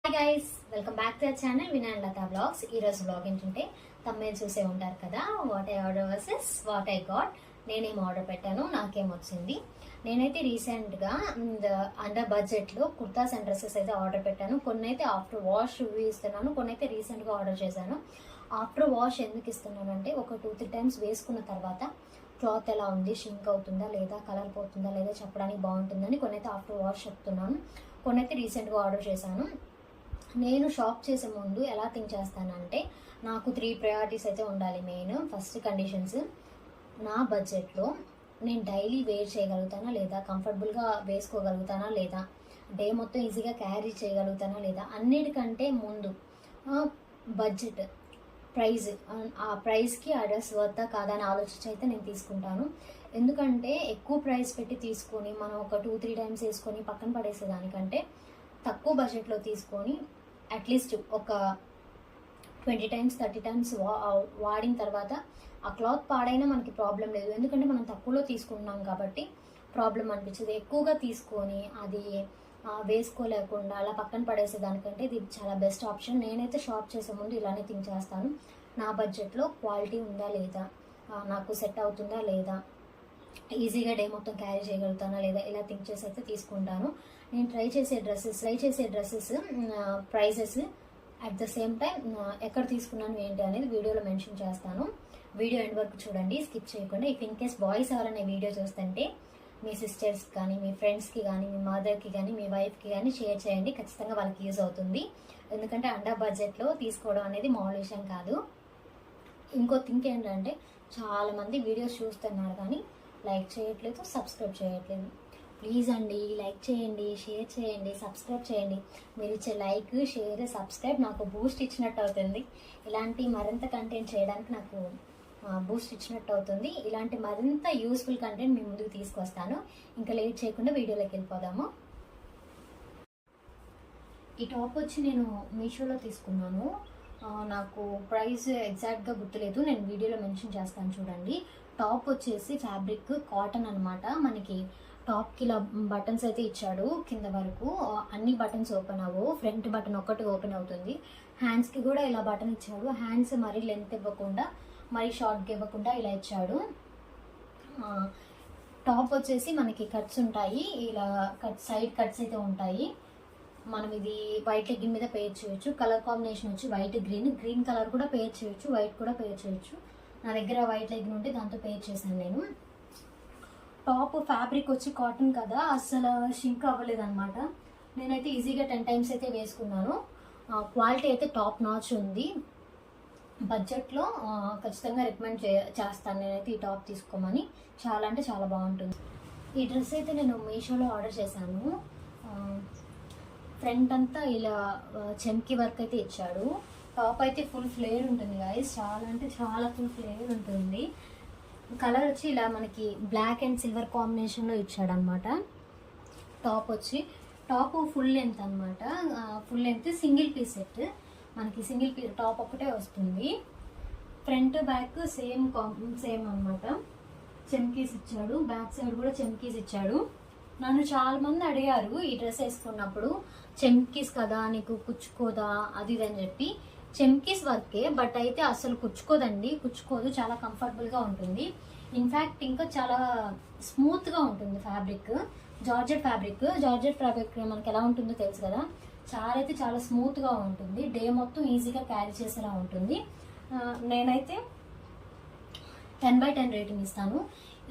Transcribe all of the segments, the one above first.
Hi guys, welcome back to our channel వినా and Lata blogs. ఈరోజు blog ఏంటంటే తమ్మేలు చూసే ఉంటారు కదా, what I order versus what I got. నేనేం ఆర్డర్ పెట్టాను, నాకేం వచ్చింది. నేనైతే రీసెంట్గా అండర్ బడ్జెట్లో కుర్తాస్ అండ్ డ్రెస్సెస్ అయితే ఆర్డర్ పెట్టాను. కొన్ని అయితే ఆఫ్టర్ వాష్ రివ్యూ ఇస్తున్నాను, కొన్ని అయితే రీసెంట్గా ఆర్డర్ చేశాను. ఆఫ్టర్ వాష్ ఎందుకు ఇస్తున్నాను అంటే, ఒక 2-3 టైమ్స్ వేసుకున్న తర్వాత క్లాత్ ఎలా ఉంది, షింక్ అవుతుందా లేదా, కలర్ పోతుందా లేదా చెప్పడానికి బాగుంటుందని కొన్ని అయితే ఆఫ్టర్ వాష్ చెప్తున్నాను. కొన్ని అయితే రీసెంట్గా ఆర్డర్ చేశాను. నేను షాప్ చేసే ముందు ఎలా థింక్ చేస్తానంటే, నాకు 3 ప్రయారిటీస్ అయితే ఉండాలి. మెయిన్ ఫస్ట్ కండిషన్స్, నా బడ్జెట్లో నేను డైలీ వేర్ చేయగలుగుతానా లేదా, కంఫర్టబుల్గా వేసుకోగలుగుతానా లేదా, డే మొత్తం ఈజీగా క్యారీ చేయగలుగుతానా లేదా, అన్నిటికంటే ముందు బడ్జెట్, ప్రైజ్, ఆ ప్రైస్కి ఆ డ్రెస్ వర్తా కాదా అని ఆలోచించి అయితే నేను తీసుకుంటాను. ఎందుకంటే ఎక్కువ ప్రైస్ పెట్టి తీసుకొని మనం ఒక 2-3 టైమ్స్ వేసుకొని పక్కన పడేసేదానికంటే తక్కువ బడ్జెట్లో తీసుకొని అట్లీస్ట్ ఒక 20 టైమ్స్ 30 టైమ్స్ వాడిన తర్వాత ఆ క్లాత్ పాడైనా మనకి ప్రాబ్లం లేదు. ఎందుకంటే మనం తక్కువలో తీసుకున్నాం కాబట్టి ప్రాబ్లం అనిపించదు. ఎక్కువగా తీసుకొని అది వేసుకోలేకుండా అలా పక్కన పడేసేదానికంటే ఇది చాలా బెస్ట్ ఆప్షన్. నేనైతే షాప్ చేసే ముందు ఇలానే థింక్ చేస్తాను. నా బడ్జెట్లో క్వాలిటీ ఉందా లేదా, నాకు సెట్ అవుతుందా లేదా, ఈజీగా డే మొత్తం క్యారీ చేయగలుగుతానా లేదా, ఇలా థింక్ చేసి అయితే తీసుకుంటాను. నేను ట్రై చేసే dresses prices at the same time ఎక్కడ తీసుకున్నాను ఏంటి అనేది వీడియోలో మెన్షన్ చేస్తాను. వీడియో ఎండ్ వరకు చూడండి, స్కిప్ చేయకుండా. ఇఫ్ ఇన్ కేస్ బాయ్స్ ఎవరైనా వీడియో చూస్తుంటే మీ సిస్టర్స్ కానీ, మీ ఫ్రెండ్స్కి కానీ, మీ మదర్కి కానీ, మీ వైఫ్కి కానీ షేర్ చేయండి. ఖచ్చితంగా వాళ్ళకి యూజ్ అవుతుంది. ఎందుకంటే అండర్ బడ్జెట్లో తీసుకోవడం అనేది మామూలు విషయం కాదు. ఇంకో థింక్ ఏంటంటే, చాలామంది వీడియోస్ చూస్తున్నారు కానీ లైక్ చేయట్లేదు, సబ్స్క్రైబ్ చేయట్లేదు. ప్లీజ్ అండి, లైక్ చేయండి, షేర్ చేయండి, సబ్స్క్రైబ్ చేయండి. మీరు ఇచ్చే లైక్, షేర్, సబ్స్క్రైబ్ నాకు బూస్ట్ ఇచ్చినట్టు అవుతుంది. ఇలాంటి మరింత కంటెంట్ చేయడానికి నాకు బూస్ట్ ఇచ్చినట్టు అవుతుంది. ఇలాంటి మరింత యూస్ఫుల్ కంటెంట్ మీ ముందుకు తీసుకొస్తాను. ఇంకా లేట్ చేయకుండా వీడియోలోకి వెళ్ళిపోదాము. ఈ టాప్ వచ్చి నేను మీషోలో తీసుకున్నాను. నాకు ప్రైస్ ఎగ్జాక్ట్గా గుర్తులేదు, నేను వీడియోలో మెన్షన్ చేస్తాను చూడండి. టాప్ వచ్చేసి ఫ్యాబ్రిక్ కాటన్ అనమాట. మనకి టాప్కి ఇలా బటన్స్ అయితే ఇచ్చాడు కింద వరకు. అన్ని బటన్స్ ఓపెన్ అవ్వవు, ఫ్రంట్ బటన్ ఒక్కటి ఓపెన్ అవుతుంది. హ్యాండ్స్కి కూడా ఇలా బటన్ ఇచ్చాడు. హ్యాండ్స్ మరీ లెంత్ ఇవ్వకుండా, మరీ షార్ట్గా ఇవ్వకుండా ఇలా ఇచ్చాడు. టాప్ వచ్చేసి మనకి కట్స్ ఉంటాయి, ఇలా సైడ్ కట్స్ అయితే ఉంటాయి. మనం ఇది వైట్ లెగ్గిన్ మీద పేర్ చేయొచ్చు. కలర్ కాంబినేషన్ వచ్చి వైట్ గ్రీన్ కలర్ కూడా పేర్ చేయొచ్చు, వైట్ కూడా పేర్ చేయొచ్చు. నా దగ్గర వైట్ లెగ్గిన్ ఉంటే దాంతో పేర్ చేశాను నేను. టాప్ ఫ్యాబ్రిక్ వచ్చి కాటన్ కదా, అస్సలు షింక్ అవ్వలేదు అనమాట. నేనైతే ఈజీగా 10 టైమ్స్ అయితే వేసుకున్నాను. క్వాలిటీ అయితే టాప్ నాచ్ ఉంది. బడ్జెట్లో ఖచ్చితంగా రికమెండ్ చేస్తాను నేనైతే ఈ టాప్ తీసుకోమని. చాలా అంటే చాలా బాగుంటుంది. ఈ డ్రెస్ అయితే నేను మీషోలో ఆర్డర్ చేశాను. ఫ్రంట్ అంతా ఇలా చెమ్కి వర్క్ అయితే ఇచ్చాడు. టాప్ అయితే ఫుల్ ఫ్లేర్ ఉంటుంది గాయస్, చాలా అంటే చాలా ఫుల్ ఫ్లేర్ ఉంటుంది. కలర్ వచ్చి ఇలా మనకి బ్లాక్ అండ్ సిల్వర్ కాంబినేషన్లో ఇచ్చాడు అనమాట. టాప్ ఫుల్ లెంత్ అనమాట. Full length single piece set. మనకి సింగిల్ పీస్ టాప్ ఒకటే వస్తుంది. ఫ్రంట్ బ్యాక్ సేమ్ అనమాట. చెమ్కీస్ ఇచ్చాడు, బ్యాక్ సైడ్ కూడా చెమ్కీస్ ఇచ్చాడు. నన్ను చాలా మంది అడిగారు ఈ డ్రెస్ వేసుకున్నప్పుడు, చెమ్కీస్ కదా నీకు కుచ్చుకోదా అది ఇది అని చెప్పి. చెమ్కీస్ వర్కే, బట్ అయితే అసలు కుచ్చుకోదు, చాలా కంఫర్టబుల్గా ఉంటుంది. ఇన్ఫ్యాక్ట్ ఇంకా చాలా స్మూత్గా ఉంటుంది ఫ్యాబ్రిక్. జార్జెట్ ఫ్యాబ్రిక్ మనకి ఎలా ఉంటుందో తెలుసు కదా, చాలా అయితే చాలా స్మూత్గా ఉంటుంది. డే మొత్తం ఈజీగా క్యారీ చేసేలా ఉంటుంది. నేనైతే 10/10 రేటింగ్ ఇస్తాను.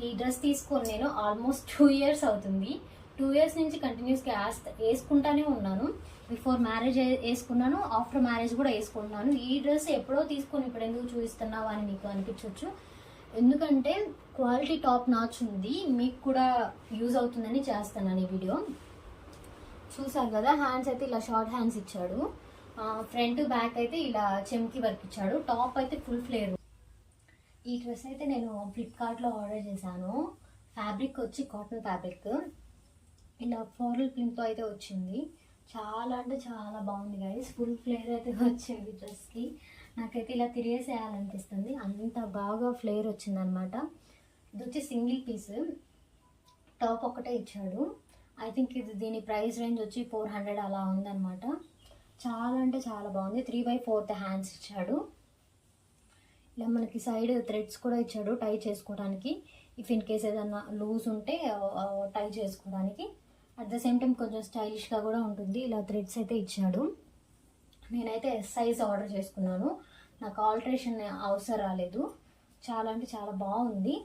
ఈ డ్రెస్ తీసుకొని నేను ఆల్మోస్ట్ 2 years అవుతుంది. 2 years నుంచి కంటిన్యూస్గా వేసుకుంటానే ఉన్నాను. బిఫోర్ మ్యారేజ్ వేసుకున్నాను, ఆఫ్టర్ మ్యారేజ్ కూడా వేసుకుంటున్నాను. ఈ డ్రెస్ ఎప్పుడో తీసుకొని ఇప్పుడు ఎందుకు చూపిస్తున్నావు అని మీకు అనిపించవచ్చు. ఎందుకంటే క్వాలిటీ టాప్ నాచ్ ఉంది, మీకు కూడా యూజ్ అవుతుందని చేస్తున్నాను ఈ వీడియో. చూసారు కదా, హ్యాండ్స్ అయితే ఇలా షార్ట్ హ్యాండ్స్ ఇచ్చాడు. ఫ్రంట్ బ్యాక్ అయితే ఇలా చెమ్కి వర్క్ ఇచ్చాడు. టాప్ అయితే ఫుల్ ఫ్లేర్. ఈ డ్రెస్ అయితే నేను ఫ్లిప్కార్ట్లో ఆర్డర్ చేశాను. ఫ్యాబ్రిక్ వచ్చి కాటన్ ఫ్యాబ్రిక్, ఇలా ఫ్లోరల్ ప్రింట్తో అయితే వచ్చింది. చాలా అంటే చాలా బాగుంది గైస్. ఫుల్ ఫ్లేర్ అయితే వచ్చింది డ్రెస్కి. నాకైతే ఇలా తిరిగేసేయాలనిపిస్తుంది, అంత బాగా ఫ్లేర్ వచ్చింది అనమాట. ఇది వచ్చి సింగిల్ పీస్, టాప్ ఒకటే ఇచ్చాడు. ఐ థింక్ ఇది దీని ప్రైస్ రేంజ్ వచ్చి 400 అలా ఉందన్నమాట. చాలా అంటే చాలా బాగుంది. 3/4 హ్యాండ్స్ ఇచ్చాడు. ఇలా మనకి సైడ్ థ్రెడ్స్ కూడా ఇచ్చాడు టై చేసుకోవడానికి. ఇఫ్ ఇన్ కేస్ ఏదన్నా లూజ్ ఉంటే టై చేసుకోవడానికి. అట్ ద సేమ్ టైం కొంచెం స్టైలిష్గా కూడా ఉంటుంది. ఇలా థ్రెడ్స్ అయితే ఇచ్చాడు. నేనైతే ఎస్ సైజ్ ఆర్డర్ చేసుకున్నాను. నాకు ఆల్టరేషన్ అవసరం రాలేదు. చాలా అంటే చాలా బాగుంది.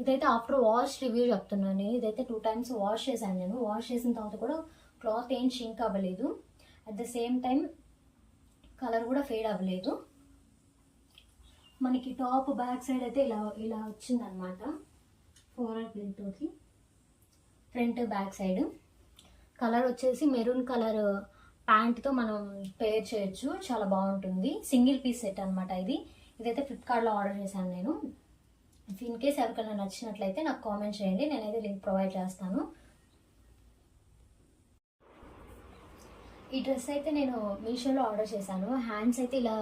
ఇదైతే ఆఫ్టర్ వాష్ రివ్యూ చెప్తున్నాను. ఇదైతే 2 times వాష్ చేశాను నేను. వాష్ చేసిన తర్వాత కూడా క్లాత్ ఏం షింక్ అవ్వలేదు. At the same time colour కూడా ఫేడ్ అవ్వలేదు. మనకి టాప్ బ్యాక్ సైడ్ అయితే ఇలా వచ్చిందనమాట. ఫ్లోరల్ ప్రింట్ తోటి ఫ్రంట్ బ్యాక్ సైడ్. కలర్ వచ్చేసి మెరూన్ కలర్ ప్యాంట్తో మనం పేర్ చేయొచ్చు. చాలా బాగుంటుంది. సింగిల్ పీస్ సెట్ అనమాట ఇది. ఇదైతే ఫ్లిప్కార్ట్లో ఆర్డర్ చేశాను నేను. ఇన్ కేస్ ఎవరికైనా నచ్చినట్లయితే నాకు కామెంట్ చేయండి. నేనైతే లింక్ ప్రొవైడ్ చేస్తాను. ఈ డ్రెస్ అయితే నేను మీషోలో ఆర్డర్ చేశాను. హ్యాండ్స్ అయితే ఇలా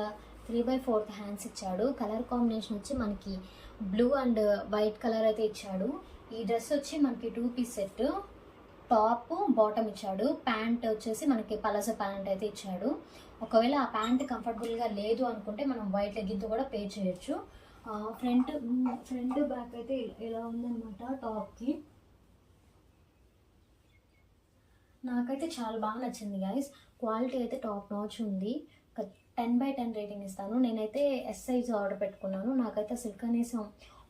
3/4 హ్యాండ్స్ ఇచ్చాడు. కలర్ కాంబినేషన్ వచ్చి మనకి బ్లూ అండ్ వైట్ కలర్ అయితే ఇచ్చాడు. ఈ డ్రెస్ వచ్చి మనకి 2 పీస్ సెట్. టాప్ బాటమ్ ఇచ్చాడు. ప్యాంట్ వచ్చేసి మనకి పలాసో ప్యాంట్ అయితే ఇచ్చాడు. ఒకవేళ ఆ ప్యాంట్ కంఫర్టబుల్గా లేదు అనుకుంటే మనం వైట్ లెగ్గిన్తో కూడా పే చేయొచ్చు. ఫ్రంట్ బ్యాక్ అయితే ఇలా ఉందన్నమాట టాప్కి. నాకైతే చాలా బాగా నచ్చింది గైస్. క్వాలిటీ అయితే టాప్ నాచ్ ఉంది. 10/10 రేటింగ్ ఇస్తాను. నేనైతే ఎస్ సైజ్ ఆర్డర్ పెట్టుకున్నాను. నాకైతే అసలు కనీసం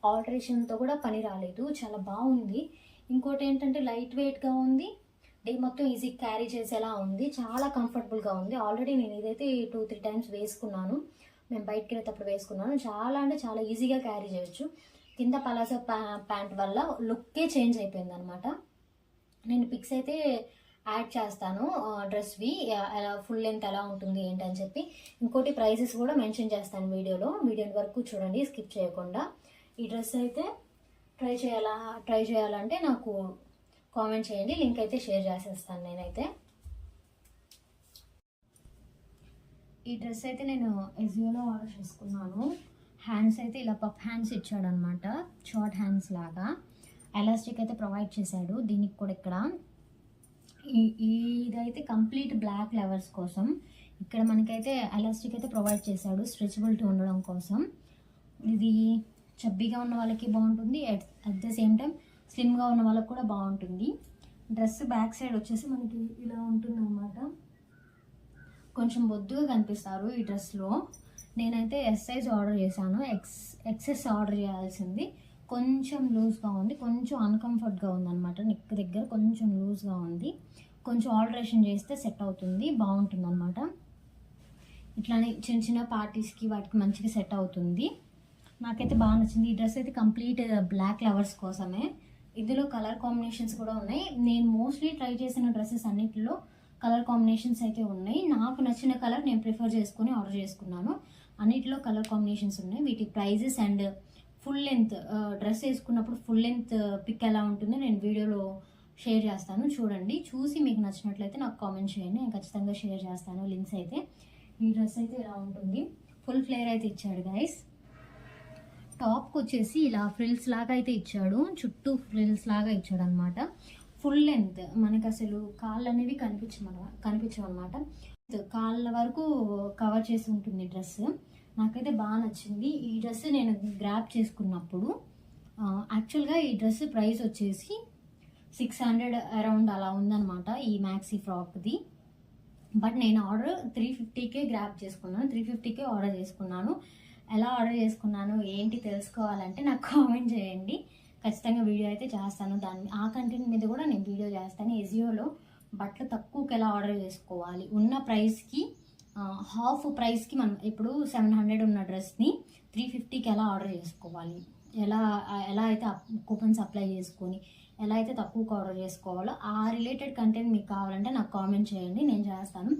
ఆల్టరేషన్తో కూడా పని రాలేదు. చాలా బాగుంది. ఇంకోటి ఏంటంటే లైట్ వెయిట్గా ఉంది. డే మొత్తం ఈజీ క్యారీ చేసేలా ఉంది. చాలా కంఫర్టబుల్గా ఉంది. ఆల్రెడీ నేను ఇదైతే 2-3 times వేసుకున్నాను. మేము బయటకి వెళ్ళేటప్పుడు వేసుకున్నాను. చాలా అంటే చాలా ఈజీగా క్యారీ చేయొచ్చు. కింద పలాసో ప్యాంట్ వల్ల లుక్కే చేంజ్ అయిపోయింది అనమాట. నేను పిక్స్ అయితే యాడ్ చేస్తాను డ్రెస్వి, ఫుల్ లెంత్ ఎలా ఉంటుంది ఏంటని చెప్పి. ఇంకోటి ప్రైసెస్ కూడా మెన్షన్ చేస్తాను వీడియోలో. వీడియో వరకు చూడండి స్కిప్ చేయకుండా. ఈ డ్రెస్ అయితే ట్రై చేయాలంటే నాకు కామెంట్ చేయండి. లింక్ అయితే షేర్ చేసేస్తాను నేనైతే. ఈ డ్రెస్ అయితే నేను ఎజియోలో ఆర్డర్ చేసుకున్నాను. హ్యాండ్స్ అయితే ఇలా పఫ్ హ్యాండ్స్ ఇచ్చాడు అనమాట. షార్ట్ హ్యాండ్స్ లాగా. ఎలాస్టిక్ అయితే ప్రొవైడ్ చేశాడు దీనికి కూడా. ఇక్కడ ఇదైతే కంప్లీట్ బ్లాక్ లెవర్స్ కోసం ఇక్కడ మనకైతే ఎలాస్టిక్ అయితే ప్రొవైడ్ చేశాడు స్ట్రెచబిలిటీ ఉండడం కోసం. ఇది చబ్బీగా ఉన్న వాళ్ళకి బాగుంటుంది. అట్ ద సేమ్ టైం స్లిమ్గా ఉన్న వాళ్ళకి కూడా బాగుంటుంది. డ్రెస్ బ్యాక్ సైడ్ వచ్చేసి మనకి ఇలా ఉంటుంది అనమాట. కొంచెం బొద్దుగా కనిపిస్తారు ఈ డ్రెస్లో. నేనైతే ఎస్ సైజ్ ఆర్డర్ చేశాను. ఎక్సెస్ ఆర్డర్ చేయాల్సింది. కొంచెం లూజ్గా ఉంది. కొంచెం అన్కంఫర్ట్గా ఉందన్నమాట. నెక్ దగ్గర కొంచెం లూజ్గా ఉంది. కొంచెం ఆల్టరేషన్ చేస్తే సెట్ అవుతుంది. బాగుంటుంది అనమాట. ఇట్లానే చిన్న చిన్న పార్టీస్కి వాటికి మంచిగా సెట్ అవుతుంది. నాకైతే బాగా నచ్చింది. ఈ డ్రెస్ అయితే కంప్లీట్ బ్లాక్ లవర్స్ కోసమే. ఇందులో కలర్ కాంబినేషన్స్ కూడా ఉన్నాయి. నేను మోస్ట్లీ ట్రై చేసిన డ్రెస్సెస్ అన్నిటిలో కలర్ కాంబినేషన్స్ అయితే ఉన్నాయి. నాకు నచ్చిన కలర్ నేను ప్రిఫర్ చేసుకుని ఆర్డర్ చేసుకున్నాను. అన్నిటిలో కలర్ కాంబినేషన్స్ ఉన్నాయి. వీటి prices and full length dress వేసుకున్నప్పుడు ఫుల్ లెంత్ పిక్ ఎలా ఉంటుందో నేను వీడియోలో షేర్ చేస్తాను. చూడండి. చూసి మీకు నచ్చినట్లయితే నాకు కామెంట్ చేయండి. నేను ఖచ్చితంగా షేర్ చేస్తాను లింక్స్ అయితే. ఈ డ్రెస్ అయితే ఇలా ఉంటుంది. ఫుల్ ఫ్లేర్ అయితే ఇచ్చాడు గైస్. టాప్కి వచ్చేసి ఇలా ఫ్రిల్స్ లాగా అయితే ఇచ్చాడు. చుట్టూ ఫ్రిల్స్ లాగా ఇచ్చాడు అనమాట. ఫుల్ లెంత్ మనకు అసలు కాళ్ళు అనేవి కనిపించమన్నమాట. కాళ్ళ వరకు కవర్ చేసి ఉంటుంది డ్రెస్. నాకైతే బాగా నచ్చింది ఈ డ్రెస్. నేను గ్రాప్ చేసుకున్నప్పుడు యాక్చువల్గా ఈ డ్రెస్ ప్రైస్ వచ్చేసి 600 అరౌండ్ అలా ఉందన్నమాట ఈ మ్యాక్సీ ఫ్రాక్ది. బట్ నేను ఆర్డర్ 350కే గ్రాప్ చేసుకున్నాను. 350కే ఆర్డర్ చేసుకున్నాను. ఎలా ఆర్డర్ చేసుకున్నాను ఏంటి తెలుసుకోవాలంటే నాకు కామెంట్ చేయండి. ఖచ్చితంగా వీడియో అయితే చేస్తాను. ఆ కంటెంట్ మీద కూడా నేను వీడియో చేస్తాను. ఎజియోలో బట్టలు తక్కువకి ఎలా ఆర్డర్ చేసుకోవాలి, ఉన్న ప్రైస్కి హాఫ్ ప్రైస్కి మనం ఇప్పుడు 700 ఉన్న డ్రెస్ని 350కి ఎలా ఆర్డర్ చేసుకోవాలి, ఎలా అయితే కూపన్స్ అప్లై చేసుకొని ఎలా అయితే తక్కువకి ఆర్డర్ చేసుకోవాలో ఆ రిలేటెడ్ కంటెంట్ మీకు కావాలంటే నాకు కామెంట్ చేయండి. నేను చేస్తాను.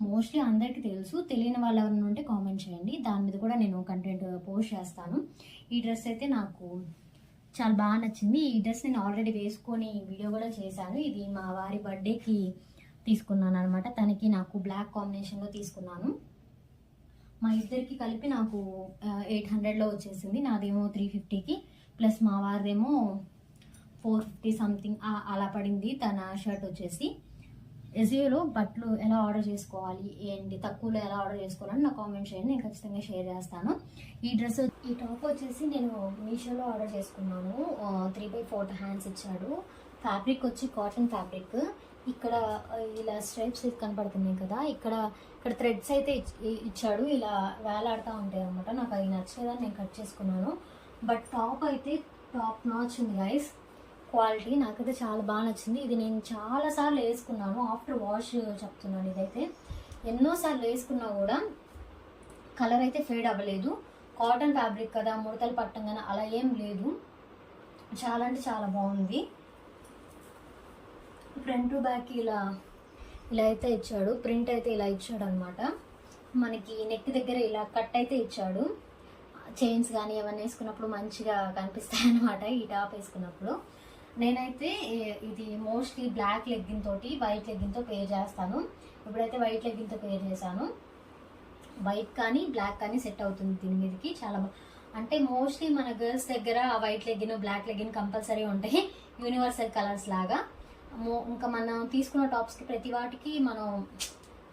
మోస్ట్లీ అందరికీ తెలుసు. తెలియని వాళ్ళు ఎవరైనా ఉంటే కామెంట్ చేయండి. దాని మీద కూడా నేను కంటెంట్ పోస్ట్ చేస్తాను. ఈ డ్రెస్ అయితే నాకు చాలా బాగా నచ్చింది. ఈ డ్రెస్ నేను ఆల్రెడీ వేసుకొని వీడియో కూడా చేశాను. ఇది మా వారి బర్త్డేకి తీసుకున్నాను అనమాట. తనకి నాకు బ్లాక్ కాంబినేషన్లో తీసుకున్నాను. మా ఇద్దరికి కలిపి నాకు 800లో వచ్చేసింది. నాదేమో 350కి ప్లస్ మా వారిదేమో 450 సంథింగ్ అలా పడింది తన షర్ట్ వచ్చేసి. ఎజియోలో బట్టలు ఎలా ఆర్డర్ చేసుకోవాలి, ఏంటి తక్కువలో ఎలా ఆర్డర్ చేసుకోవాలని నా కామెంట్ చేయండి, నేను ఖచ్చితంగా షేర్ చేస్తాను. ఈ టాప్ వచ్చేసి నేను మీషోలో ఆర్డర్ చేసుకున్నాను. 3/4 హ్యాండ్స్ ఇచ్చాడు. ఫ్యాబ్రిక్ వచ్చి కాటన్ ఫ్యాబ్రిక్. ఇక్కడ ఇలా స్ట్రైప్స్ కనపడుతున్నాయి కదా, ఇక్కడ థ్రెడ్స్ అయితే ఇచ్చాడు, ఇలా వేలాడుతూ ఉంటాయి అనమాట. నాకు అది నచ్చలేదని నేను కట్ చేసుకున్నాను. బట్ టాప్ అయితే టాప్ నాచ్ ఉంది గైస్. క్వాలిటీ నాకైతే చాలా బాగా నచ్చింది. ఇది నేను చాలాసార్లు వేసుకున్నాను, ఆఫ్టర్ వాష్ చెప్తున్నాను. ఇదైతే ఎన్నోసార్లు వేసుకున్నా కూడా కలర్ అయితే ఫేడ్ అవ్వలేదు. కాటన్ ఫ్యాబ్రిక్ కదా, ముడతలు పట్టంగానే అలా ఏం లేదు. చాలా అంటే చాలా బాగుంది. ఫ్రంట్ టు బ్యాక్ ఇలా అయితే ఇచ్చాడు. ప్రింట్ అయితే ఇలా ఇచ్చాడు అనమాట. మనకి నెక్ దగ్గర ఇలా కట్ అయితే ఇచ్చాడు. చైన్స్ కానీ అవన్నీ వేసుకున్నప్పుడు మంచిగా కనిపిస్తాయి అనమాట ఈ టాప్ వేసుకున్నప్పుడు. నేనైతే ఇది మోస్ట్లీ బ్లాక్ లెగ్గిన్ తోటి వైట్ లెగ్గిన్తో పేర్ చేస్తాను. ఇప్పుడైతే వైట్ లెగ్గిన్తో పేర్ చేశాను. వైట్ కానీ బ్లాక్ కానీ సెట్ అవుతుంది దీని మీదకి. చాలా అంటే మోస్ట్లీ మన గర్ల్స్ దగ్గర white legging black legging compulsory ఉంటాయి, యూనివర్సల్ కలర్స్ లాగా. ఇంకా మనం తీసుకున్న టాప్స్కి ప్రతి వాటికి మనం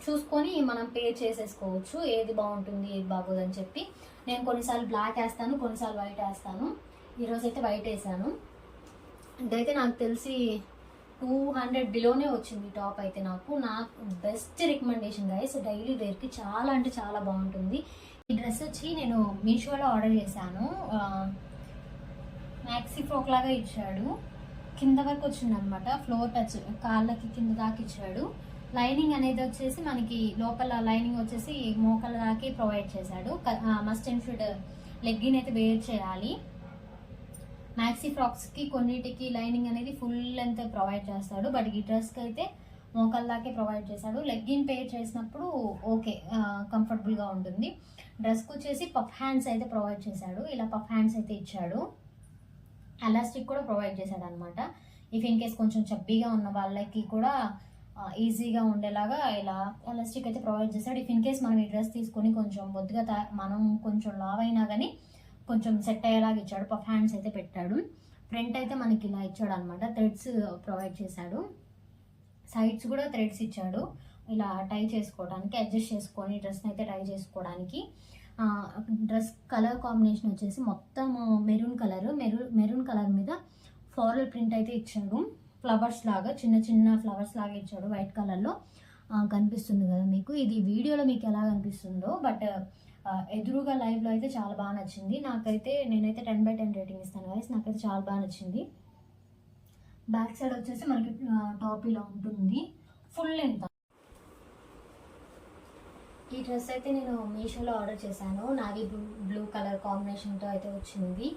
చూసుకొని మనం పేర్ చేసేసుకోవచ్చు, ఏది బాగుంటుంది ఏది బాగోదు అని చెప్పి. నేను కొన్నిసార్లు బ్లాక్ వేస్తాను, కొన్నిసార్లు వైట్ వేస్తాను. ఈరోజైతే వైట్ వేసాను. ఇదైతే నాకు తెలిసి 200 బిలోనే వచ్చింది టాప్ అయితే. నాకు బెస్ట్ రికమెండేషన్ గైస్. డైలీ వేర్కి చాలా అంటే చాలా బాగుంటుంది. ఈ డ్రెస్ వచ్చి నేను మీషోలో ఆర్డర్ చేశాను. మ్యాక్సీ ఫ్రాక్ లాగా ఇచ్చాడు, కింద వరకు వచ్చింది అనమాట. ఫ్లోర్ టచ్, కాళ్ళకి కింద దాకా ఇచ్చాడు. లైనింగ్ అనేది వచ్చేసి మనకి లోపల లైనింగ్ వచ్చేసి మోకాల దాకా ప్రొవైడ్ చేశాడు. మస్ట్ అండ్ షుడ్ లెగ్గిన్ అయితే వేర్ చేయాలి. మ్యాక్సీ ఫ్రాక్స్కి కొన్నిటికి లైనింగ్ అనేది ఫుల్ లెంత్ ప్రొవైడ్ చేస్తాడు, బట్ ఈ డ్రెస్కి అయితే మోకాల దాకే ప్రొవైడ్ చేశాడు. లెగ్గిన్ పేర్ చేసినప్పుడు ఓకే, కంఫర్టబుల్గా ఉంటుంది. డ్రెస్కి వచ్చేసి పఫ్ హ్యాండ్స్ అయితే ప్రొవైడ్ చేశాడు. ఇలా పఫ్ హ్యాండ్స్ అయితే ఇచ్చాడు. ఎలాస్టిక్ కూడా ప్రొవైడ్ చేశాడు అనమాట. ఇఫ్ ఇన్ కేస్ కొంచెం చబ్బీగా ఉన్న వాళ్ళకి కూడా ఈజీగా ఉండేలాగా ఇలా ఎలాస్టిక్ అయితే ప్రొవైడ్ చేశాడు. ఇఫ్ ఇన్ కేస్ మనం ఈ డ్రెస్ తీసుకొని కొంచెం బొద్దుగా మనం కొంచెం లావ్ అయినా కానీ కొంచెం సెట్ అయ్యేలాగా ఇచ్చాడు. పఫ్ హ్యాండ్స్ అయితే పెట్టాడు. ఫ్రంట్ అయితే మనకి ఇలా ఇచ్చాడు అనమాట. థ్రెడ్స్ ప్రొవైడ్ చేశాడు. సైడ్స్ కూడా థ్రెడ్స్ ఇచ్చాడు, ఇలా టై చేసుకోవడానికి, అడ్జస్ట్ చేసుకొని డ్రెస్ని అయితే టై చేసుకోవడానికి. డ్రెస్ కలర్ కాంబినేషన్ వచ్చేసి మొత్తం మెరూన్ కలర్ మీద ఫ్లోరల్ ప్రింట్ అయితే ఇచ్చాడు. ఫ్లవర్స్ లాగా చిన్న చిన్న ఫ్లవర్స్ లాగా ఇచ్చాడు. వైట్ కలర్లో కనిపిస్తుంది కదా మీకు. ఇది వీడియోలో మీకు ఎలా కనిపిస్తుందో, బట్ ఎదురుగా లైవ్లో అయితే చాలా బాగా నచ్చింది నాకైతే. నేనైతే 10/10 రేటింగ్ ఇస్తాను గైస్. నాకైతే చాలా బాగా నచ్చింది. బ్యాక్ సైడ్ వచ్చేసి మనకి టాప్ ఇలా ఉంటుంది, ఫుల్ లెంత్. ఈ డ్రెస్ అయితే నేను మీషోలో ఆర్డర్ చేశాను. నావీ బ్లూ కలర్ కాంబినేషన్తో అయితే వచ్చింది.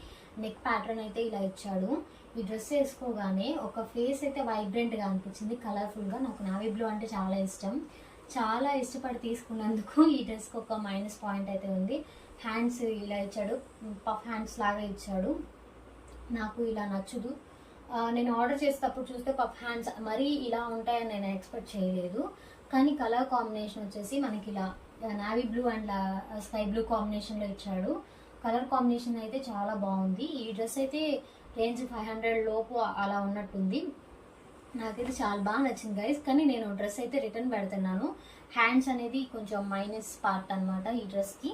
నెక్ ప్యాటర్న్ అయితే ఇలా ఇచ్చాడు. ఈ డ్రెస్ వేసుకోగానే ఒక ఫేస్ అయితే వైబ్రెంట్గా అనిపించింది, కలర్ఫుల్గా. నాకు నావీ బ్లూ అంటే చాలా ఇష్టం. చాలా ఇష్టపడి తీసుకున్నందుకు ఈ డ్రెస్కి ఒక మైనస్ పాయింట్ అయితే ఉంది. హ్యాండ్స్ ఇలా ఇచ్చాడు, పఫ్ హ్యాండ్స్ లాగా ఇచ్చాడు. నాకు ఇలా నచ్చదు. నేను ఆర్డర్ చేసేటప్పుడు చూస్తే పఫ్ హ్యాండ్స్ మరీ ఇలా ఉంటాయని నేను ఎక్స్పెక్ట్ చేయలేదు. కానీ కలర్ కాంబినేషన్ వచ్చేసి మనకి ఇలా navy blue and sky blue కాంబినేషన్లో ఇచ్చాడు. కలర్ కాంబినేషన్ అయితే చాలా బాగుంది. ఈ డ్రెస్ అయితే రేంజ్ 500 లోపు అలా ఉన్నట్టుంది. నాకైతే చాలా బాగా నచ్చింది గైస్. కానీ నేను డ్రెస్ అయితే రిటర్న్ పెడుతున్నాను. హ్యాండ్స్ అనేది కొంచెం మైనస్ పార్ట్ అనమాట ఈ డ్రెస్కి.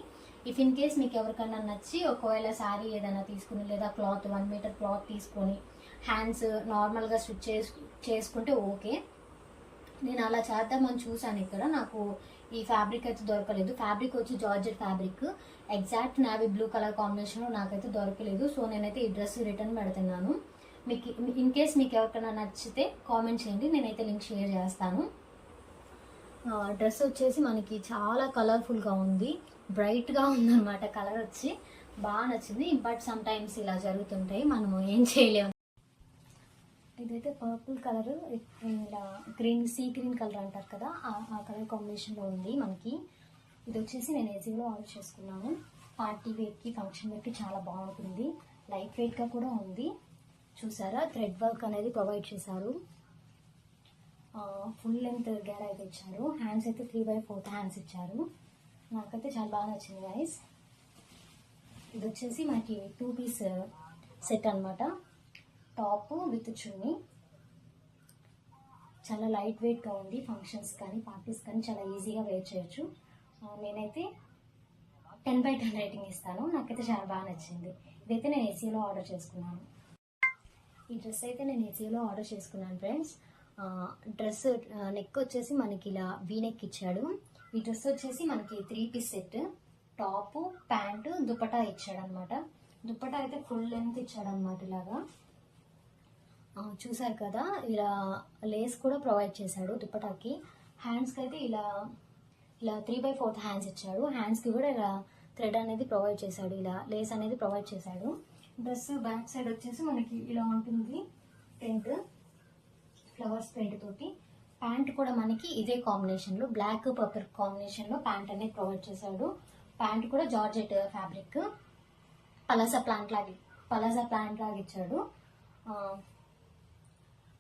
ఇఫ్ ఇన్ కేస్ మీకు ఎవరికైనా నచ్చి ఒకవేళ శారీ ఏదైనా తీసుకుని లేదా క్లాత్ 1 మీటర్ క్లాత్ తీసుకొని హ్యాండ్స్ నార్మల్గా స్టిచ్ చేసుకుంటే ఓకే. నేను అలా చేద్దామని చూసాను. ఇక్కడ నాకు ఈ ఫ్యాబ్రిక్ అయితే దొరకలేదు. ఫ్యాబ్రిక్ వచ్చి georgette fabric, exact navy blue colour కాంబినేషన్లో నాకైతే దొరకలేదు. సో నేనైతే ఈ డ్రెస్ రిటర్న్ పెడుతున్నాను. మీకు ఇన్ కేస్ మీకు ఎవరికైనా నచ్చితే కామెంట్ చేయండి, నేనైతే లింక్ షేర్ చేస్తాను. డ్రెస్ వచ్చేసి మనకి చాలా కలర్ఫుల్గా ఉంది, బ్రైట్గా ఉందన్నమాట. కలర్ వచ్చి బాగా నచ్చింది. బట్ సమ్ టైమ్స్ ఇలా జరుగుతుంటాయి, మనము ఏం చేయలేము. ఇదైతే పర్పుల్ కలర్, ఇలా సీ గ్రీన్ కలర్ అంటారు కదా, ఆ కలర్ కాంబినేషన్లో ఉంది మనకి. ఇది వచ్చేసి నేను ఏజీలో ఆర్డర్ చేసుకున్నాను. పార్టీ వేర్కి, ఫంక్షన్ వేర్కి చాలా బాగుంటుంది. లైట్ వెయిట్గా కూడా ఉంది. చూసారా, థ్రెడ్ వర్క్ అనేది ప్రొవైడ్ చేశారు. ఫుల్ లెంత్ గేర్ అయితే ఇచ్చారు. హ్యాండ్స్ అయితే 3/4 హ్యాండ్స్ ఇచ్చారు. నాకైతే చాలా బాగా నచ్చింది గైస్. ఇది వచ్చేసి మనకి 2 పీస్ సెట్ అనమాట. టాప్ విత్ చున్నీ, చాలా లైట్ వెయిట్గా ఉంది. ఫంక్షన్స్ కానీ పార్టీస్ కానీ చాలా ఈజీగా వేర్ చేయొచ్చు. నేనైతే 10/10 రేటింగ్ ఇస్తాను. నాకైతే చాలా బాగా నచ్చింది. ఇదైతే నేను ఏసీలో ఆర్డర్ చేసుకున్నాను. ఈ డ్రెస్ అయితే నేను ఏసీలో ఆర్డర్ చేసుకున్నాను ఫ్రెండ్స్. డ్రెస్ నెక్ వచ్చేసి మనకి ఇలా వీ నెక్ ఇచ్చాడు. ఈ డ్రెస్ వచ్చేసి మనకి 3 piece set, top, pant, dupatta ఇచ్చాడు అనమాట. దుపట్టా అయితే ఫుల్ లెంత్ ఇచ్చాడు అనమాట. ఇలాగా చూసారు కదా, ఇలా లేస్ కూడా ప్రొవైడ్ చేశాడు దుపట్టాకి. హ్యాండ్స్కి అయితే ఇలా 3/4 హ్యాండ్స్ ఇచ్చాడు. హ్యాండ్స్కి కూడా ఇలా థ్రెడ్ అనేది ప్రొవైడ్ చేశాడు, ఇలా లేస్ అనేది ప్రొవైడ్ చేశాడు. డ్రెస్ బ్యాక్ సైడ్ వచ్చేసి మనకి ఇలా ఉంటుంది ప్రింట్, ఫ్లవర్స్ ప్రింట్ తోటి. ప్యాంట్ కూడా మనకి ఇదే కాంబినేషన్లో బ్లాక్ పర్పుల్ కాంబినేషన్లో ప్యాంట్ అనేది ప్రొవైడ్ చేశాడు. ప్యాంట్ కూడా జార్జెట్ ఫ్యాబ్రిక్, పలాసా ప్లాంట్ లాగా ఇచ్చాడు.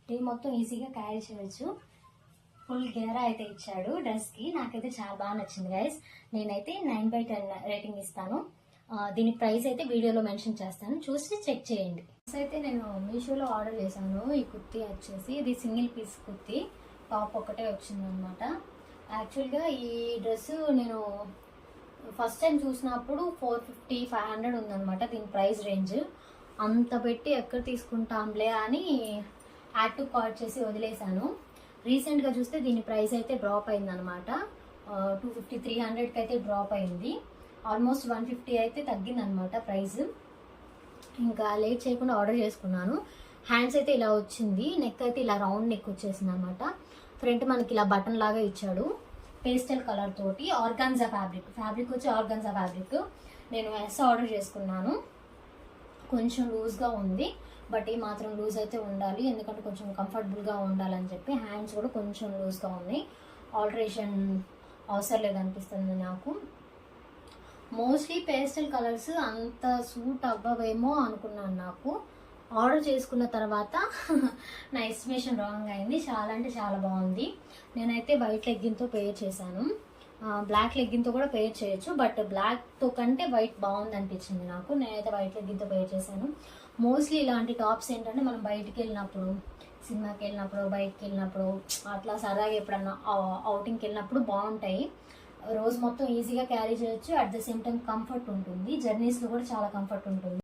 ఇది మొత్తం ఈజీగా క్యారీ చేయొచ్చు. ఫుల్ గేరా అయితే ఇచ్చాడు డ్రెస్కి. నాకైతే చాలా బాగా నచ్చింది గైస్. నేనైతే 9/10 రేటింగ్ ఇస్తాను. దీని ప్రైస్ అయితే వీడియోలో మెన్షన్ చేస్తాను, చూసి చెక్ చేయండి. డ్రెస్ అయితే నేను మీషోలో ఆర్డర్ చేశాను. ఈ కుర్తీ వచ్చేసి ఇది సింగిల్ పీస్ కుర్తీ, టాప్ ఒకటే వచ్చిందనమాట. యాక్చువల్గా ఈ డ్రెస్ నేను ఫస్ట్ టైం చూసినప్పుడు 450-500 ఉందనమాట దీని ప్రైస్ రేంజ్. అంత పెట్టి ఎక్కడ తీసుకుంటాంలే అని యాడ్ టు కార్ట్ చేసి వదిలేశాను. రీసెంట్గా చూస్తే దీని ప్రైస్ అయితే డ్రాప్ అయిందనమాట. 250-300కి అయితే డ్రాప్ అయింది. ఆల్మోస్ట్ 150 అయితే తగ్గిందనమాట ప్రైస్. ఇంకా లేట్ చేయకుండా ఆర్డర్ చేసుకున్నాను. హ్యాండ్స్ అయితే ఇలా వచ్చింది, నెక్ అయితే ఇలా రౌండ్ నెక్ వచ్చేసింది అనమాట. ఫ్రంట్ మనకి ఇలా బటన్ లాగా ఇచ్చాడు, పేస్టల్ కలర్ తోటి. ఆర్గాన్జా ఫ్యాబ్రిక్ వచ్చి ఆర్గాన్జా ఫ్యాబ్రిక్. నేను ఆర్డర్ చేసుకున్నాను. కొంచెం లూజ్గా ఉంది, బట్ ఈ మాత్రం లూజ్ అయితే ఉండాలి, ఎందుకంటే కొంచెం కంఫర్టబుల్గా ఉండాలని చెప్పి. హ్యాండ్స్ కూడా కొంచెం లూజ్గా ఉన్నాయి, ఆల్టరేషన్ అవసరం లేదనిపిస్తుంది నాకు. మోస్ట్లీ పేస్టల్ కలర్స్ అంత సూట్ అవ్వవేమో అనుకున్నాను. నాకు ఆర్డర్ చేసుకున్న తర్వాత నా ఎస్టిమేషన్ రాంగ్ అయింది. చాలా అంటే చాలా బాగుంది. నేనైతే వైట్ లెగ్గిన్తో పేర్ చేశాను. బ్లాక్ లెగ్గిన్తో కూడా పేర్ చేయొచ్చు, బట్ బ్లాక్తో కంటే వైట్ బాగుంది అనిపించింది నాకు. నేనైతే వైట్ లెగ్గిన్తో పేర్ చేశాను. మోస్ట్లీ ఇలాంటి టాప్స్ ఏంటంటే మనం బయటికి వెళ్ళినప్పుడు, సినిమాకి వెళ్ళినప్పుడు, బయటికి వెళ్ళినప్పుడు, అట్లా సరదాగా ఎప్పుడన్నా అవుటింగ్కి వెళ్ళినప్పుడు బాగుంటాయి. రోజు మొత్తం ఈజీగా క్యారీ చేయొచ్చు. At the same time comfort ఉంటుంది. జర్నీస్లో కూడా చాలా కంఫర్ట్ ఉంటుంది.